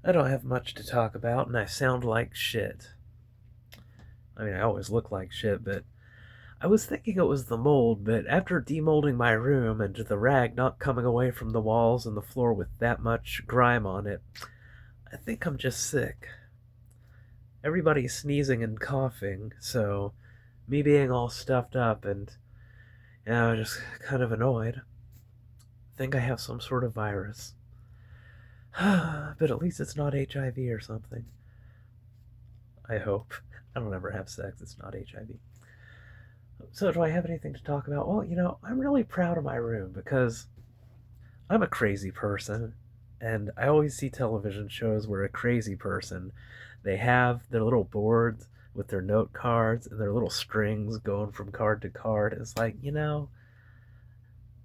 I don't have much to talk about, and I sound like shit. I mean, I always look like shit, but I was thinking it was the mold, but after demolding my room and the rag not coming away from the walls and the floor with that much grime on it, I think I'm just sick. Everybody's sneezing and coughing, so me being all stuffed up and, just kind of annoyed, I think I have some sort of virus. But at least it's not HIV or something. I hope. I don't ever have sex, it's not HIV. So, do I have anything to talk about? Well, I'm really proud of my room because I'm a crazy person, and I always see television shows where a crazy person, they have their little boards with their note cards and their little strings going from card to card. It's like,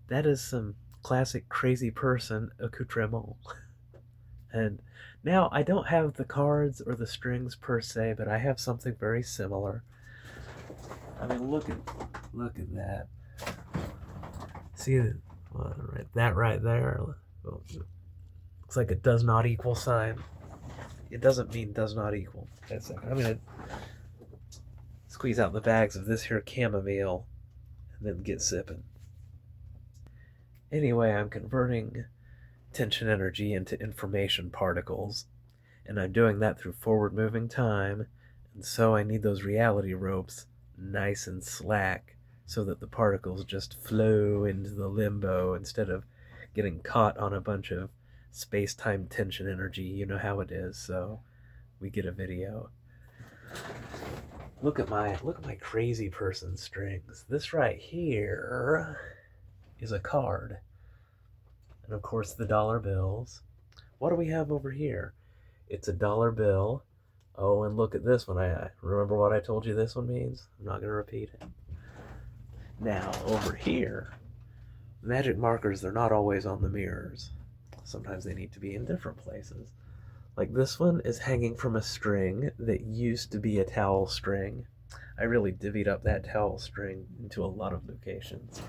that is some classic crazy person accoutrement. And now I don't have the cards or the strings per se, but I have something very similar. I mean, look at that. See that right there? Looks like a does not equal sign. It doesn't mean does not equal. That's it. I'm gonna squeeze out the bags of this here chamomile and then get sipping. Anyway, I'm converting tension energy into information particles, and I'm doing that through forward moving time, and so I need those reality ropes nice and slack so that the particles just flow into the limbo instead of getting caught on a bunch of space-time tension energy. You know how it is, so we get a video. Look at my crazy person strings. This right here is a card. And of course the dollar bills. What do we have over here? It's a dollar bill. Oh, and look at this one. I remember what I told you this one means? I'm not going to repeat it. Now, over here, magic markers, they're not always on the mirrors. Sometimes they need to be in different places. Like this one is hanging from a string that used to be a towel string. I really divvied up that towel string into a lot of locations.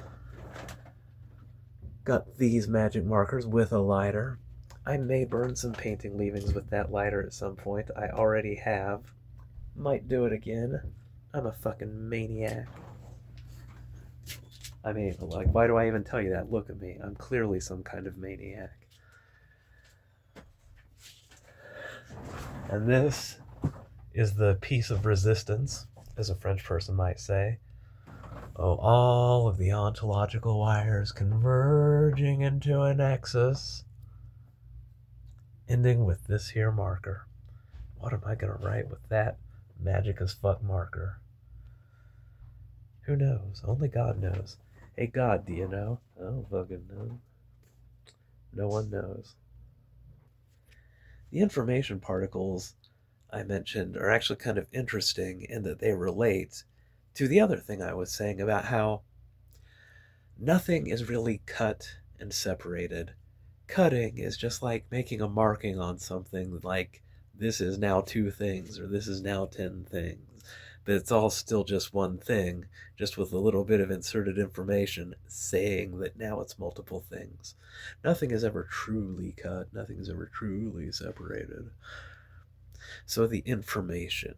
Got these magic markers with a lighter. I may burn some painting leavings with that lighter at some point. I already have. Might do it again. I'm a fucking maniac. I mean, like, why do I even tell you that? Look at me. I'm clearly some kind of maniac. And this is the piece of resistance, as a French person might say. Oh, all of the ontological wires converging into a nexus, ending with this here marker. What am I going to write with that magic as fuck marker? Who knows? Only God knows. Hey, God, do you know? I don't fucking know. No one knows. The information particles I mentioned are actually kind of interesting in that they relate to the other thing I was saying about how nothing is really cut and separated. Cutting is just like making a marking on something, like this is now 2 things or this is now 10 things. But it's all still just one thing, just with a little bit of inserted information saying that now it's multiple things. Nothing is ever truly cut, nothing is ever truly separated. So the information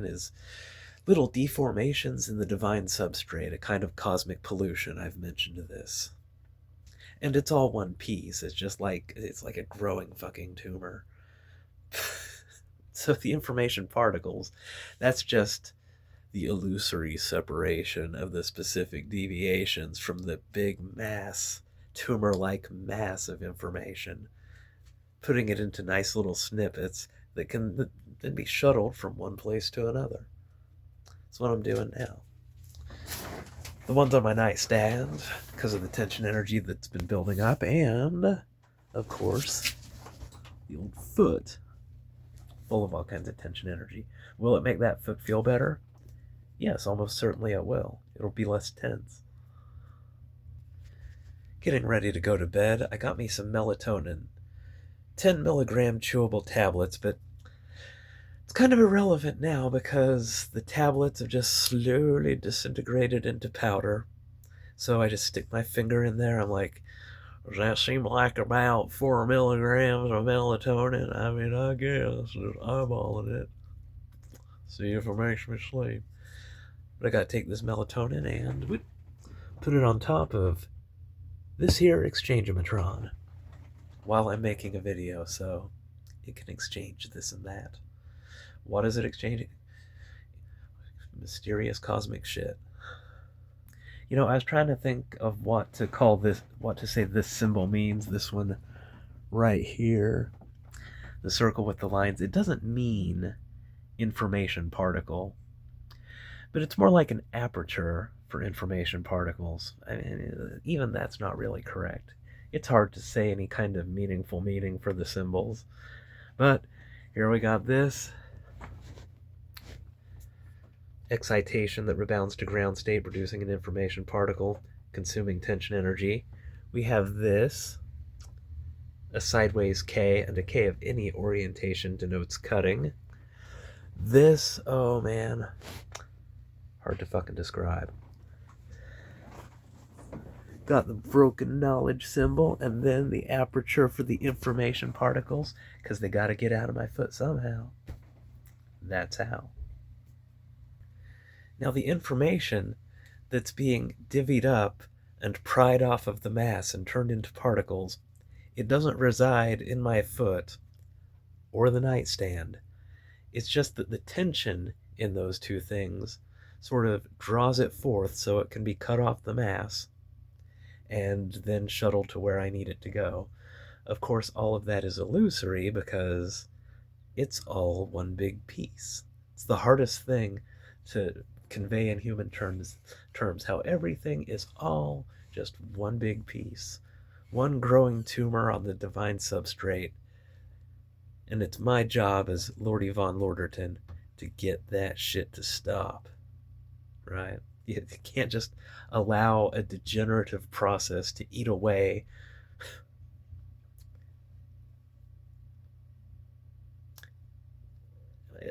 is little deformations in the divine substrate, a kind of cosmic pollution. I've mentioned this. And it's all one piece. It's like a growing fucking tumor. So the information particles, that's just the illusory separation of the specific deviations from the big mass, tumor-like mass of information, putting it into nice little snippets that can then be shuttled from one place to another. That's what I'm doing now. The ones on my nightstand, because of the tension energy that's been building up, and, of course, the old foot, full of all kinds of tension energy. Will it make that foot feel better? Yes, almost certainly it will. It'll be less tense. Getting ready to go to bed, I got me some melatonin. 10 milligram chewable tablets, but it's kind of irrelevant now because the tablets have just slowly disintegrated into powder. So I just stick my finger in there. I'm like, Does that seem like about 4 milligrams of melatonin? I mean, I guess. Just eyeballing it. See if it makes me sleep. But I gotta take this melatonin and put it on top of this here exchangeometron while I'm making a video, so it can exchange this and that. What is it exchanging? Mysterious cosmic shit. You know, I was trying to think of what to call this, what to say this symbol means. This one right here, the circle with the lines, it doesn't mean information particle, but it's more like an aperture for information particles. I mean, even that's not really correct. It's hard to say any kind of meaningful meaning for the symbols. But here we got this excitation that rebounds to ground state, producing an information particle, consuming tension energy. We have this, a sideways K, and a K of any orientation denotes cutting. This, oh man, hard to fucking describe. Got the broken knowledge symbol, and then the aperture for the information particles, because they gotta get out of my foot somehow. That's how. Now the information that's being divvied up and pried off of the mass and turned into particles, it doesn't reside in my foot or the nightstand. It's just that the tension in those two things sort of draws it forth so it can be cut off the mass and then shuttled to where I need it to go. Of course, all of that is illusory because it's all one big piece. It's the hardest thing to convey in human terms how everything is all just one big piece, one growing tumor on the divine substrate. And it's my job as Lordy von Lorderton to get that shit to stop, right? You can't just allow a degenerative process to eat away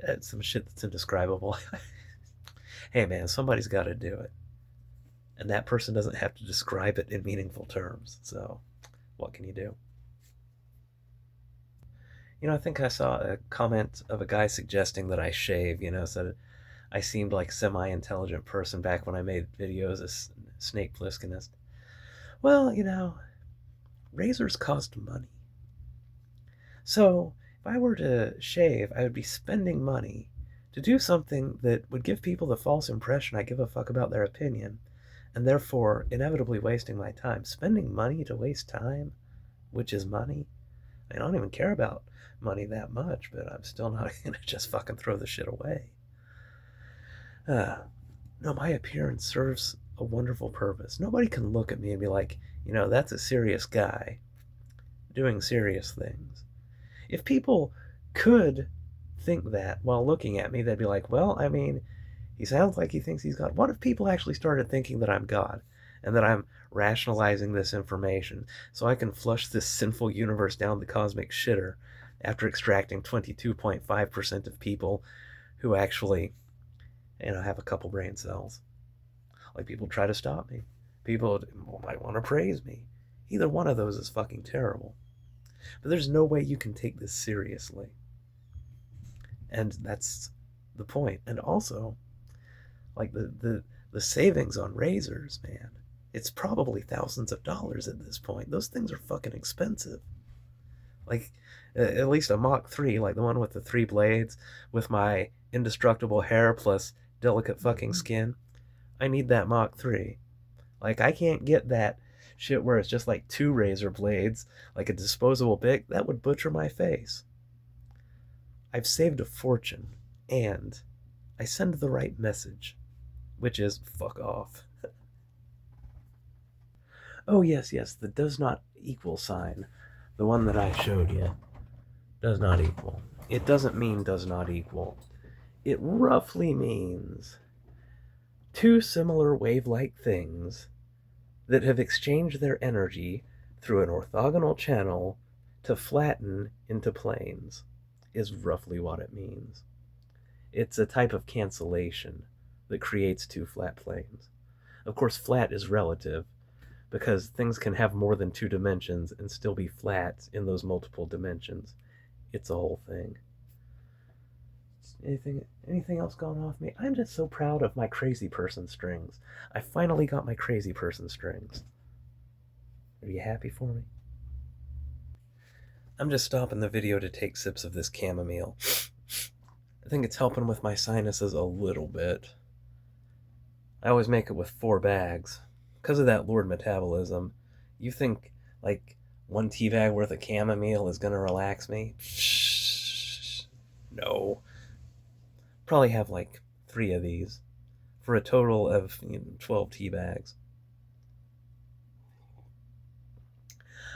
at some shit that's indescribable. Hey man, somebody's got to do it. And that person doesn't have to describe it in meaningful terms. So, what can you do? You know, I think I saw a comment of a guy suggesting that I shave, said I seemed like a semi-intelligent person back when I made videos as Snake Plisskenist. Well, razors cost money. So, if I were to shave, I would be spending money to do something that would give people the false impression I give a fuck about their opinion, and therefore inevitably wasting my time. Spending money to waste time, which is money. I don't even care about money that much, but I'm still not gonna just fucking throw the shit away. No, my appearance serves a wonderful purpose. Nobody can look at me and be like, that's a serious guy doing serious things. If people could think that while looking at me, they'd be like, well, I mean, he sounds like he thinks he's God. What if people actually started thinking that I'm God and that I'm rationalizing this information so I can flush this sinful universe down the cosmic shitter after extracting 22.5% of people who actually, have a couple brain cells? Like, people try to stop me. People might want to praise me. Either one of those is fucking terrible. But there's no way you can take this seriously. And that's the point. And also, like, the savings on razors, man, it's probably thousands of dollars at this point. Those things are fucking expensive. Like, at least a Mach 3, like the one with the 3 blades, with my indestructible hair plus delicate fucking skin. I need that Mach 3. Like, I can't get that shit where it's just like 2 razor blades, like a disposable Bic. That would butcher my face. I've saved a fortune, and I send the right message, which is fuck off. Oh, yes, the does not equal sign, the one that I showed you, does not equal. It doesn't mean does not equal. It roughly means two similar wave-like things that have exchanged their energy through an orthogonal channel to flatten into planes, is roughly what it means. It's a type of cancellation that creates two flat planes. Of course, flat is relative, because things can have more than two dimensions and still be flat in those multiple dimensions. It's a whole thing. Anything else going off me? I'm just so proud of my crazy person strings. I finally got my crazy person strings. Are you happy for me? I'm just stopping the video to take sips of this chamomile. I think it's helping with my sinuses a little bit. I always make it with 4 bags. Because of that Lord metabolism, you think, like, 1 tea bag worth of chamomile is gonna relax me? No. Probably have, like, 3 of these, for a total of 12 tea bags.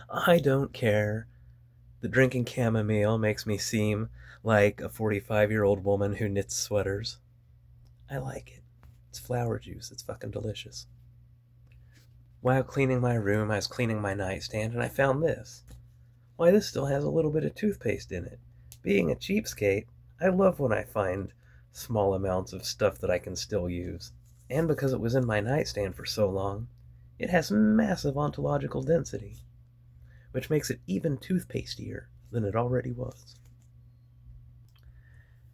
I don't care. The drinking chamomile makes me seem like a 45-year-old woman who knits sweaters. I like it. It's flower juice. It's fucking delicious. While cleaning my room, I was cleaning my nightstand, and I found this. Why, this still has a little bit of toothpaste in it. Being a cheapskate, I love when I find small amounts of stuff that I can still use. And because it was in my nightstand for so long, it has massive ontological density, which makes it even toothpastier than it already was.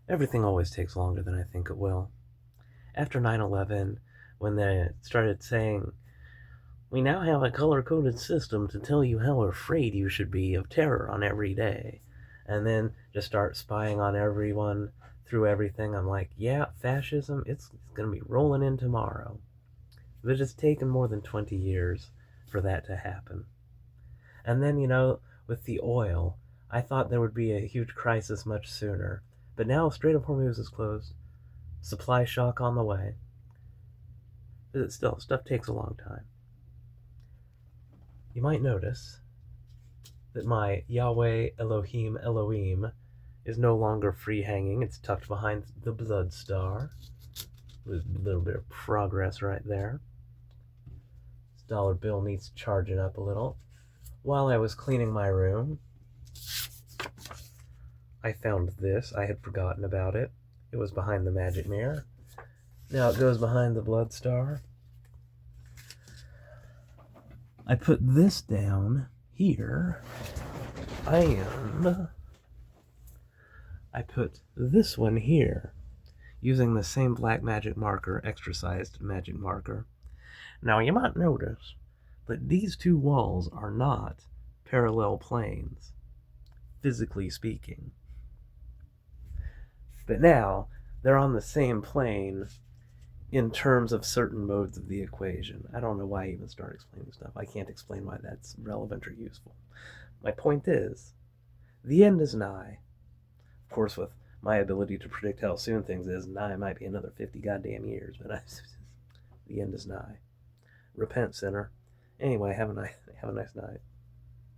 Everything always takes longer than I think it will. After 9/11, when they started saying, "We now have a color-coded system to tell you how afraid you should be of terror on every day," and then just start spying on everyone through everything, I'm like, yeah, fascism, it's going to be rolling in tomorrow. But it's taken more than 20 years for that to happen. And then, with the oil, I thought there would be a huge crisis much sooner. But now Strait of Hormuz is closed. Supply shock on the way. But still, stuff takes a long time. You might notice that my Yahweh Elohim Elohim is no longer free hanging. It's tucked behind the blood star. There's a little bit of progress right there. This dollar bill needs charging up a little. While I was cleaning my room, I found this. I had forgotten about it. It was behind the magic mirror. Now it goes behind the blood star. I put this down here, and I put this one here, using the same black magic marker, extra-sized magic marker. Now you might notice that these 2 walls are not parallel planes, physically speaking. But now, they're on the same plane in terms of certain modes of the equation. I don't know why I even start explaining stuff. I can't explain why that's relevant or useful. My point is, the end is nigh. Of course, with my ability to predict how soon things is, nigh might be another 50 goddamn years, but the end is nigh. Repent, sinner. Anyway, have a nice night.